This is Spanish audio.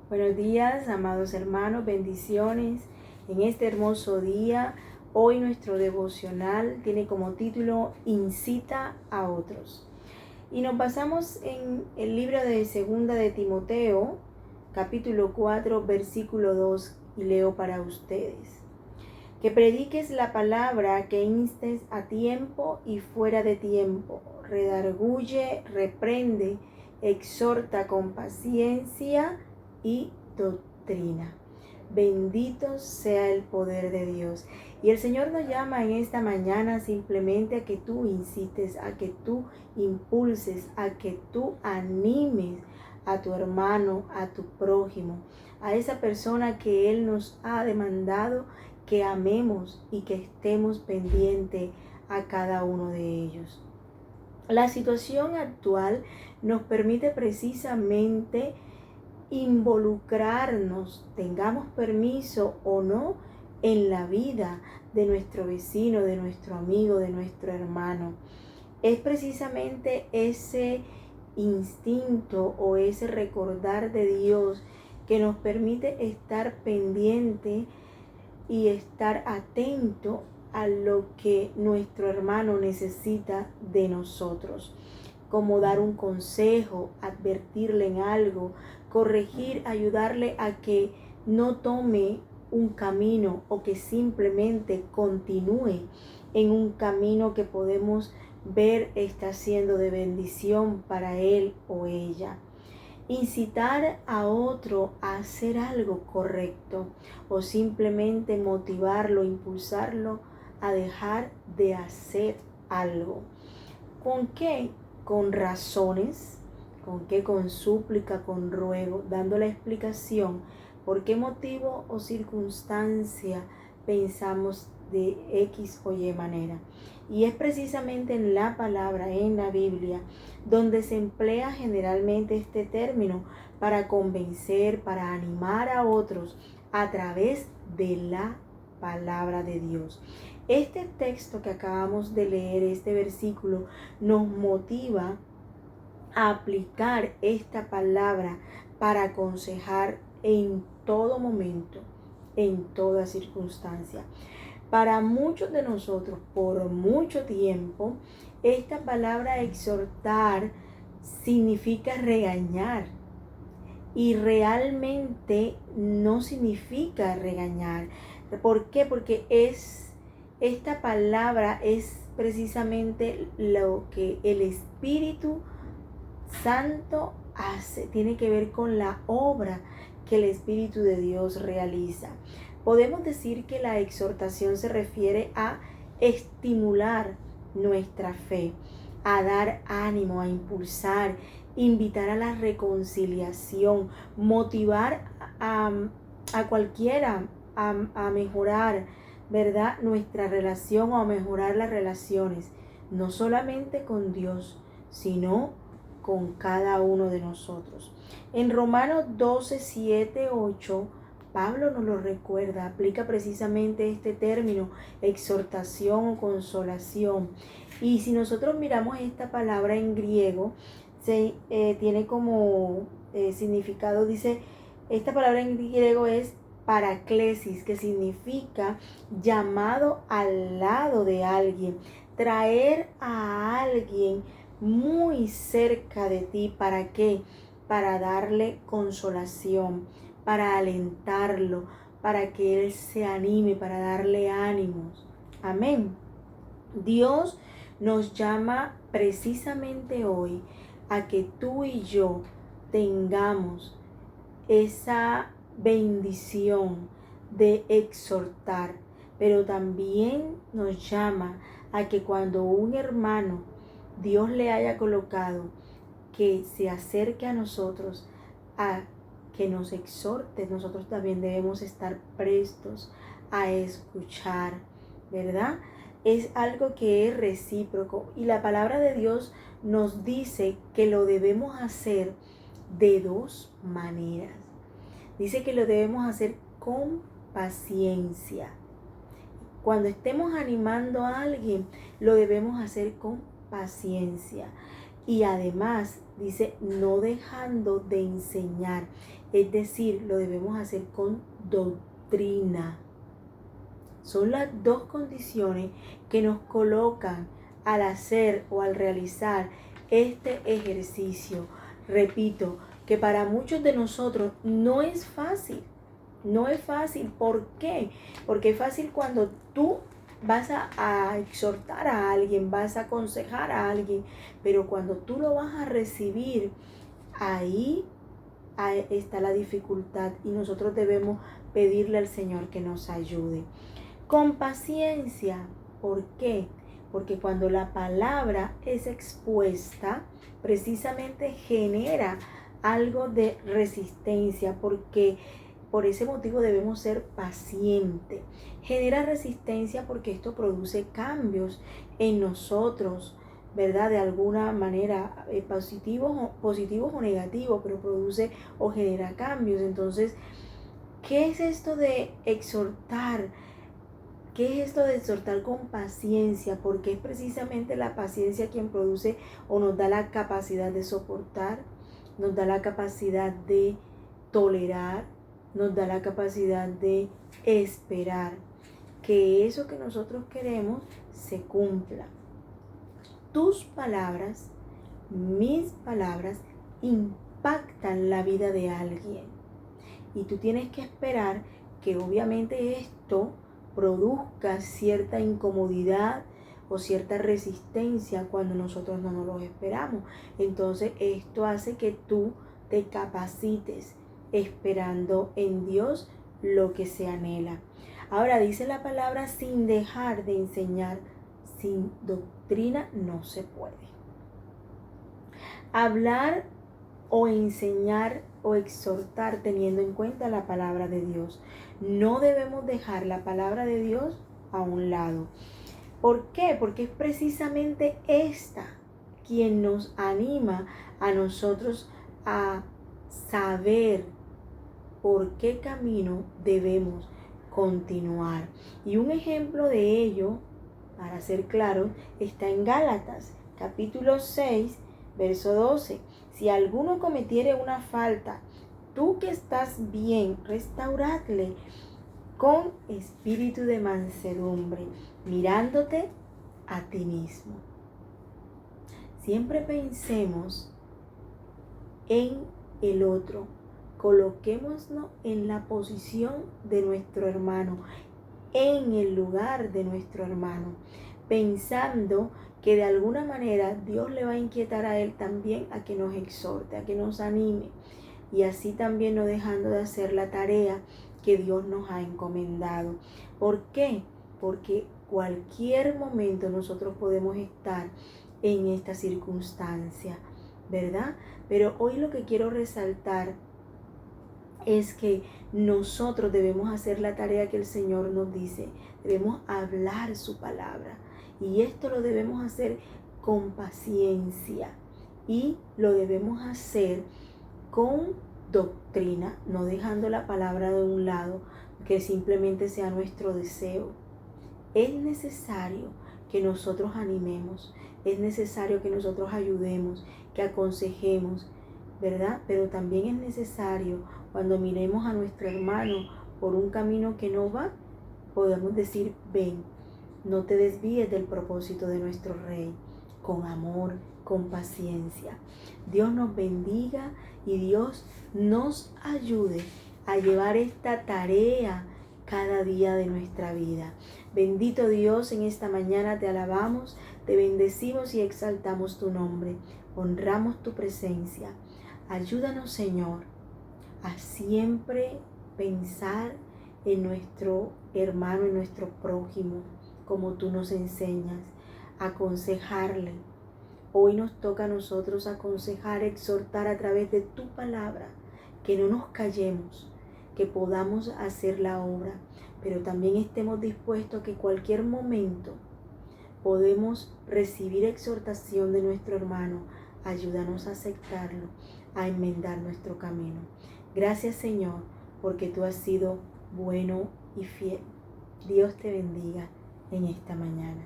Buenos días, amados hermanos, bendiciones en este hermoso día. Hoy nuestro devocional tiene como título Incita a otros. Y nos basamos en el libro de Segunda de Timoteo, capítulo 4, versículo 2, y leo para ustedes. Que prediques la palabra, que instes a tiempo y fuera de tiempo, redarguye, reprende, exhorta con paciencia y doctrina. Bendito sea el poder de Dios. Y el Señor nos llama en esta mañana simplemente a que tú incites, a que tú impulses, a que tú animes a tu hermano, a tu prójimo, a esa persona que Él nos ha demandado que amemos y que estemos pendientes a cada uno de ellos. La situación actual nos permite precisamente involucrarnos, tengamos permiso o no, en la vida de nuestro vecino, de nuestro amigo, de nuestro hermano. Es precisamente ese instinto o ese recordar de Dios que nos permite estar pendiente y estar atento a lo que nuestro hermano necesita de nosotros, como dar un consejo, advertirle en algo, corregir, ayudarle a que no tome un camino o que simplemente continúe en un camino que podemos ver está siendo de bendición para él o ella. Incitar a otro a hacer algo correcto o simplemente motivarlo, impulsarlo a dejar de hacer algo. ¿Con qué? Con razones. ¿Con qué? Con súplica, con ruego, dando la explicación por qué motivo o circunstancia pensamos de X o Y manera. Y es precisamente en la palabra, en la Biblia, donde se emplea generalmente este término para convencer, para animar a otros a través de la palabra de Dios. Este texto que acabamos de leer, este versículo, nos motiva a aplicar esta palabra para aconsejar en todo momento, en toda circunstancia. Para muchos de nosotros, por mucho tiempo, esta palabra exhortar significa regañar. Y realmente no significa regañar. ¿Por qué? Porque esta palabra es precisamente lo que el Espíritu Santo hace. Tiene que ver con la obra que el Espíritu de Dios realiza. Podemos decir que la exhortación se refiere a estimular nuestra fe, a dar ánimo, a impulsar, invitar a la reconciliación, motivar a cualquiera a mejorar, ¿verdad?, nuestra relación o a mejorar las relaciones, no solamente con Dios, sino con cada uno de nosotros. En Romanos 12, 7, 8, Pablo nos lo recuerda, aplica precisamente este término, exhortación o consolación. Y si nosotros miramos esta palabra en griego, tiene como significado, dice, esta palabra en griego es paraclesis, que significa llamado al lado de alguien, traer a alguien muy cerca de ti. ¿Para qué? Para darle consolación, para alentarlo, para que él se anime, para darle ánimos. Amén. Dios nos llama precisamente hoy a que tú y yo tengamos esa bendición de exhortar, pero también nos llama a que cuando un hermano Dios le haya colocado, que se acerque a nosotros, a que nos exhorte, nosotros también debemos estar prestos a escuchar, ¿verdad? Es algo que es recíproco y la palabra de Dios nos dice que lo debemos hacer de dos maneras. Dice que lo debemos hacer con paciencia. Cuando estemos animando a alguien, lo debemos hacer con paciencia. Y además dice, no dejando de enseñar. Es decir, lo debemos hacer con doctrina. Son las dos condiciones que nos colocan al hacer o al realizar este ejercicio. Repito, que para muchos de nosotros no es fácil. No es fácil. ¿Por qué? Porque es fácil cuando tú vas a exhortar a alguien, vas a aconsejar a alguien, pero cuando tú lo vas a recibir, ahí está la dificultad y nosotros debemos pedirle al Señor que nos ayude. Con paciencia. ¿Por qué? Porque cuando la palabra es expuesta, precisamente genera algo de resistencia, porque por ese motivo debemos ser pacientes. Genera resistencia porque esto produce cambios en nosotros, ¿verdad? De alguna manera, positivos o negativos, pero produce o genera cambios. Entonces, ¿qué es esto de exhortar? ¿Qué es esto de exhortar con paciencia? Porque es precisamente la paciencia quien produce o nos da la capacidad de soportar, nos da la capacidad de tolerar, nos da la capacidad de esperar que eso que nosotros queremos se cumpla. Tus palabras, mis palabras, impactan la vida de alguien. Y tú tienes que esperar que obviamente esto produzca cierta incomodidad o cierta resistencia cuando nosotros no nos lo esperamos. Entonces esto hace que tú te capacites esperando en Dios lo que se anhela. Ahora dice la palabra sin dejar de enseñar. Sin doctrina no se puede. Hablar o enseñar o exhortar teniendo en cuenta la palabra de Dios. No debemos dejar la palabra de Dios a un lado. ¿Por qué? Porque es precisamente esta quien nos anima a nosotros a saber por qué camino debemos continuar. Y un ejemplo de ello, para ser claro, está en Gálatas, capítulo 6, verso 12. Si alguno cometiere una falta, tú que estás bien, restauradle con espíritu de mansedumbre, mirándote a ti mismo. Siempre pensemos en el otro. Coloquémonos en la posición de nuestro hermano, en el lugar de nuestro hermano, pensando que de alguna manera Dios le va a inquietar a él también a que nos exhorte, a que nos anime, y así también no dejando de hacer la tarea que Dios nos ha encomendado. ¿Por qué? Porque cualquier momento nosotros podemos estar en esta circunstancia, ¿verdad? Pero hoy lo que quiero resaltar es que nosotros debemos hacer la tarea que el Señor nos dice. Debemos hablar su palabra. Y esto lo debemos hacer con paciencia. Y lo debemos hacer con doctrina, no dejando la palabra de un lado, que simplemente sea nuestro deseo. Es necesario que nosotros animemos. Es necesario que nosotros ayudemos, que aconsejemos, ¿verdad? Pero también es necesario, cuando miremos a nuestro hermano por un camino que no va, podemos decir, ven, no te desvíes del propósito de nuestro Rey, con amor, con paciencia. Dios nos bendiga y Dios nos ayude a llevar esta tarea cada día de nuestra vida. Bendito Dios, en esta mañana te alabamos, te bendecimos y exaltamos tu nombre. Honramos tu presencia. Ayúdanos, Señor, a siempre pensar en nuestro hermano, en nuestro prójimo, como tú nos enseñas, aconsejarle. Hoy nos toca a nosotros aconsejar, exhortar a través de tu palabra, que no nos callemos, que podamos hacer la obra, pero también estemos dispuestos a que cualquier momento podemos recibir exhortación de nuestro hermano. Ayúdanos a aceptarlo, a enmendar nuestro camino. Gracias, Señor, porque tú has sido bueno y fiel. Dios te bendiga en esta mañana.